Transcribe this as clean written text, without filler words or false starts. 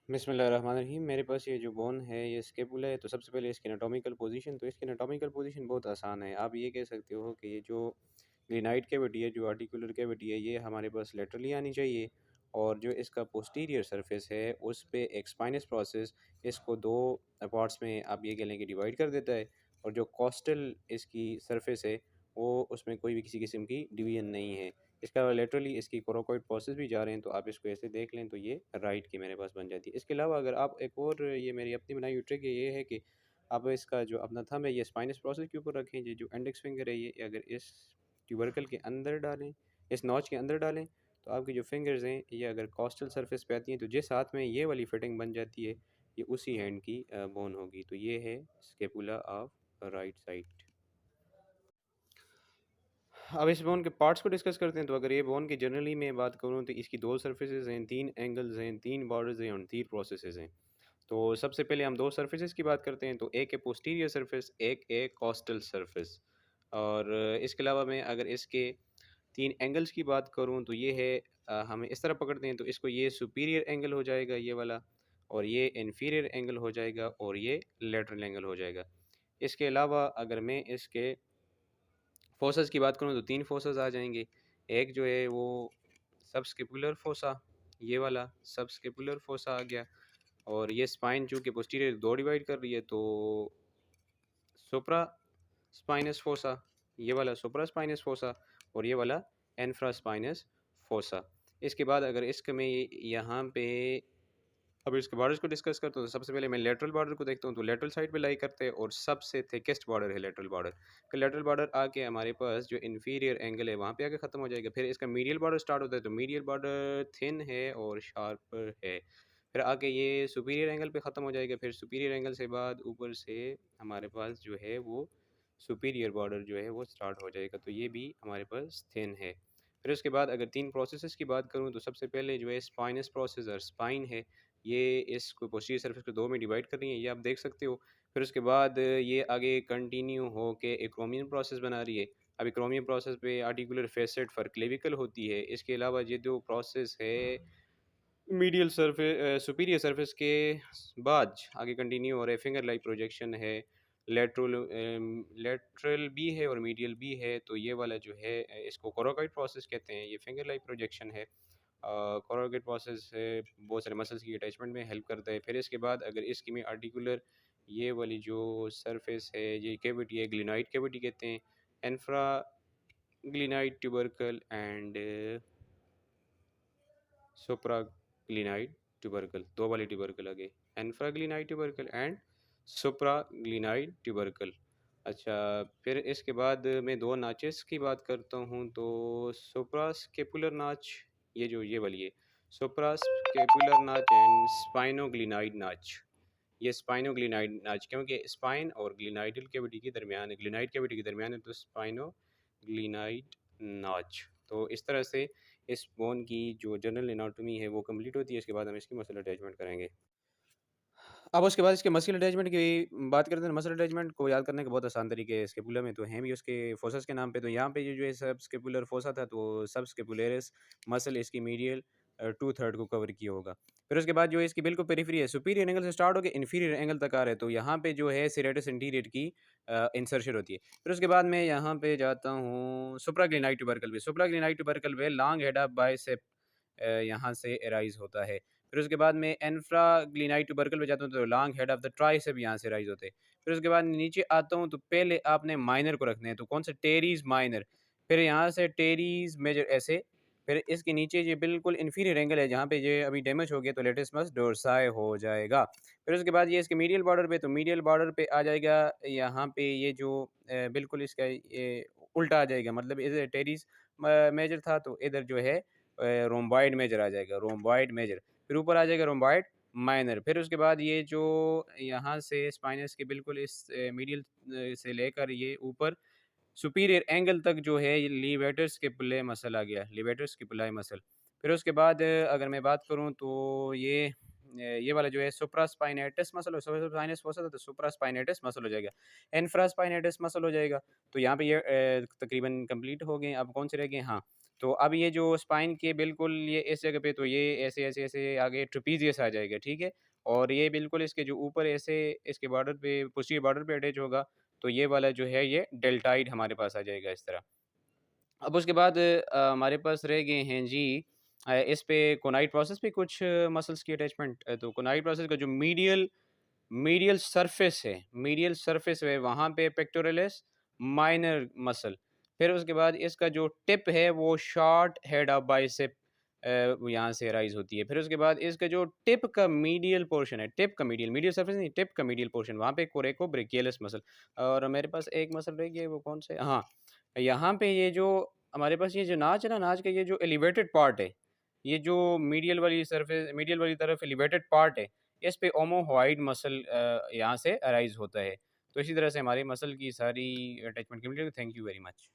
बिस्मिल्लाहिर्रहमानिर्रहीम। मेरे पास ये जो बोन है ये स्केपुला है। तो सबसे पहले इसकी एनाटॉमिकल पोजीशन, तो इसकी एनाटॉमिकल पोजीशन बहुत आसान है। आप ये कह सकते हो कि ये जो ग्रेनाइट कैविटी है, जो आर्टिकुलर कैविटी है, ये हमारे पास लेटरली आनी चाहिए। और जो इसका पोस्टीरियर सरफेस है उस पे एक स्पाइनस प्रोसेस इसको दो पार्ट्स में आप ये कह लें कि डिवाइड कर देता है। और जो कोस्टल इसकी सरफेस है वो उसमें कोई भी किसी किस्म की डिवीजन नहीं है। इसका लेटरली इसकी कोरोकोइड प्रोसेस भी जा रहे हैं, तो आप इसको ऐसे देख लें तो ये राइट की मेरे पास बन जाती है। इसके अलावा अगर आप एक और ये मेरी अपनी बनाई हुई ट्रिक ये है कि आप इसका जो अपना थंब है ये स्पाइनस प्रोसेस के ऊपर रखें। ये जो इंडेक्स फिंगर है ये अगर इस ट्यूबरकल के अंदर डालें, इस नॉच के अंदर डालें, तो आपकी जो फिंगर्स हैं ये अगर कॉस्टल सरफेस पे आती हैं तो जिस हाथ में ये वाली फिटिंग बन जाती है ये उसी हैंड की बोन होगी। तो ये है स्केपुला ऑफ राइट साइड। अब इस बोन के पार्ट्स को डिस्कस करते हैं। तो अगर ये बोन की जनरली मैं बात करूँ तो इसकी दो सर्फेसेज हैं, तीन एंगल्स हैं, तीन बॉर्डर्स हैं और तीन प्रोसेसेस हैं। तो सबसे पहले हम दो सर्फेसेज की बात करते हैं। तो एक है पोस्टीरियर सरफेस, एक है कोस्टल सरफेस। और इसके अलावा मैं अगर इसके तीन एंगल्स की बात करूँ तो ये है हम इस तरह पकड़ते हैं तो इसको ये सुपीरियर एंगल हो जाएगा ये वाला, और ये इन्फीरियर एंगल हो जाएगा, और ये लेटरल एंगल हो जाएगा। इसके अलावा अगर मैं इसके फोसस की बात करूँ तो तीन फोसस आ जाएंगे। एक जो है वो सबस्केपुलर फोसा, ये वाला सबस्केपुलर फोसा आ गया। और ये स्पाइन चूँकि पोस्टीरियर दो डिवाइड कर रही है तो सुप्रा स्पाइनस फोसा, ये वाला सुप्रा स्पाइनस फोसा, और ये वाला इन्फ्रा स्पाइनस फोसा। इसके बाद अगर इसके मैं यहाँ पे अब इसके बॉर्डर्स को डिस्कस करता हूँ तो सबसे पहले मैं लेटरल बॉर्डर को देखता हूँ। तो लेटरल साइड पे लाई करते हैं और सबसे थिकेस्ट बॉर्डर है लेटरल बॉर्डर। फिर लेटरल बॉर्डर आके हमारे पास जो इन्फीरियर एंगल है वहाँ पे आके ख़त्म हो जाएगा। फिर इसका मीडियल बॉर्डर स्टार्ट होता है, तो मीडियल बॉर्डर थिन है और शार्प है। फिर आके ये सुपीरियर एंगल पे ख़त्म हो जाएगा। फिर सुपीरियर एंगल से बाद ऊपर से हमारे पास जो है वो सुपीरियर बॉर्डर जो है वो स्टार्ट हो जाएगा। तो ये भी हमारे पास थिन है। फिर उसके बाद अगर तीन प्रोसेसेस की बात करूँ तो सबसे पहले जो है स्पाइनस प्रोसेस और स्पाइन है, ये इसको पोस्टीरियर सरफेस को दो में डिवाइड कर रही हैं, ये आप देख सकते हो। फिर उसके बाद ये आगे कंटिन्यू हो के एक्रोमियन प्रोसेस बना रही है। अब एक्रोमियन प्रोसेस पे आर्टिकुलर फेसेट फर क्लेविकल होती है। इसके अलावा ये जो प्रोसेस है मीडियल सरफेस सुपीरियर सरफेस के बाद आगे कंटिन्यू हो रहा है फिंगर लाइक प्रोजेक्शन है। लेटरल लेटरल भी है और मीडियल भी है। तो ये वाला जो है इसको कोरोकॉइड प्रोसेस कहते हैं, ये फिंगर लाइक प्रोजेक्शन है। कोरोगेट प्रोसेस है बहुत सारे मसल्स की अटैचमेंट में हेल्प करता है। फिर इसके बाद अगर इसकी में आर्टिकुलर ये वाली जो सरफेस है ये कैविटी है ग्लिनाइड कैविटी कहते हैं। Infra glenoid tubercle and सुप्राग्लिनाइड tubercle, दो वाली ट्यूबरकल आ गए, इन्फ्राग्लिनाइड ट्यूबरकल एंड सुप्राग्लिनाइड ट्यूबरकल। अच्छा, फिर इसके बाद मैं दो नाचेस की बात करता हूँ। तो सुप्रास्केपुलर नाच, ये वाली है सुप्रास्केपुलर नाच एंड स्पाइनोग्लिनाइड नाच। ये स्पाइनोग्लिनाइड नाच क्योंकि स्पाइन और ग्लिनाइडल कैविटी के दरमियान है, ग्लिनाइड कैविटी के दरमियान है, तो स्पाइनोग्लिनाइड नाच। तो इस तरह से इस बोन की जो जनरल एनाटॉमी है वो कंप्लीट होती है। इसके बाद हम इसकी मसल अटैचमेंट करेंगे। अब उसके बाद इसके मसल अटैचमेंट की बात करते हैं। मसल अटैचमेंट को याद करने के बहुत आसान तरीके हैं। स्केपुला में तो हैं भी उसके फोसस के नाम पे। तो यहाँ पे ये जो है सब स्केपुलर फोसा था, तो सब स्केपुलरिस मसल इसकी मीडियल टू थर्ड को कवर किया होगा। फिर उसके बाद जो है इसकी बिल्कुल पेरिफेरी है, सुपीरियर एंगल से स्टार्ट होकर इन्फीरियर एंगल तक आ रहा है। तो यहाँ पे जो है सेरेटस इंटीरियर की इंसर्शन होती है। फिर उसके बाद मैं यहाँ पे जाता हूँ सुप्राग्लिनाइड ट्यूबरकल पे। सुप्राग्लिनाइड ट्यूबरकल पे लॉन्ग हेड ऑफ बाइसेप यहाँ से एराइज होता है। फिर उसके बाद में इन्फ्राग्लिनाइड ट्यूबरकल पे जाता हूँ तो long head of the tricep यहाँ से राइज होते हैं। फिर उसके बाद नीचे आता हूँ तो पहले आपने माइनर को रखना है, तो कौन सा टेरीज माइनर, फिर यहाँ से टेरीज मेजर ऐसे। फिर इसके नीचे ये बिल्कुल इन्फीरियर एंगल है जहाँ पे ये अभी डैमेज हो गया तो लेटिसमस डोर्साई हो जाएगा। फिर उसके बाद ये इसके मीडियल बॉर्डर पे, तो मीडियल बॉर्डर पे आ जाएगा यहाँ पे ये जो बिल्कुल इसका ये उल्टा आ जाएगा, मतलब इधर टेरीज मेजर था तो इधर जो है रोम्बॉइड मेजर आ जाएगा, रोम्बॉइड मेजर। फिर ऊपर आ जाएगा रोम्बॉइड माइनर। फिर उसके बाद ये जो यहाँ से स्पाइनस के बिल्कुल इस मीडियल से लेकर ये ऊपर सुपीरियर एंगल तक जो है ये लीवेटर्स के पुल्ले मसल आ गया, लीवेटर्स की पुलाई मसल। फिर उसके बाद अगर मैं बात करूँ तो ये ये वाला जो है सुप्रास्पाइनेटस मसल, सुप्रास्पाइनस फोसा तो सुप्रास्पाइनेटस मसल हो जाएगा, इन्फ्रास्पाइनेटस मसल हो जाएगा। तो यहाँ पे ये तकरीबन कंप्लीट हो गए। अब कौन से रह गए? हाँ, तो अब ये जो स्पाइन के बिल्कुल ये इस जगह पे, तो ये ऐसे ऐसे ऐसे आगे ट्रेपीजियस आ जाएगा, ठीक है। और ये बिल्कुल इसके जो ऊपर ऐसे इसके बॉर्डर पे, पोस्टीरियर बॉर्डर पे अटैच होगा, तो ये वाला जो है ये डेल्टाइड हमारे पास आ जाएगा इस तरह। अब उसके बाद हमारे पास रह गए हैं जी इस पे कोनाइड प्रोसेस पे कुछ मसल्स की अटैचमेंट। तो कोनाइड प्रोसेस का जो मीडियल मीडियल सरफेस है, मीडियल सरफेस है वहाँ पे पेक्टोरलिस माइनर मसल। फिर उसके बाद इसका जो टिप है वो शॉर्ट हेड ऑफ बाइसेप यहाँ से राइज होती है। फिर उसके बाद इसका जो टिप का मीडियल पोर्शन है, टिप का मीडियल मीडियल सरफेस नहीं, टिप का मीडियल पोर्शन, वहाँ पे कोरेको ब्रेकियलिस मसल। और मेरे पास एक मसल रह गया है, वो कौन से? हाँ, यहाँ पे ये जो हमारे पास ये जो नाच है ना, नाच का ये जो एलिवेटेड पार्ट है, ये जो मीडियल वाली सरफेस, मीडियल वाली तरफ एलिवेटेड पार्ट है, इस पे ओमोहॉइड मसल यहाँ से अराइज होता है। तो इसी तरह से हमारी मसल की सारी attachment complete. Thank you very much.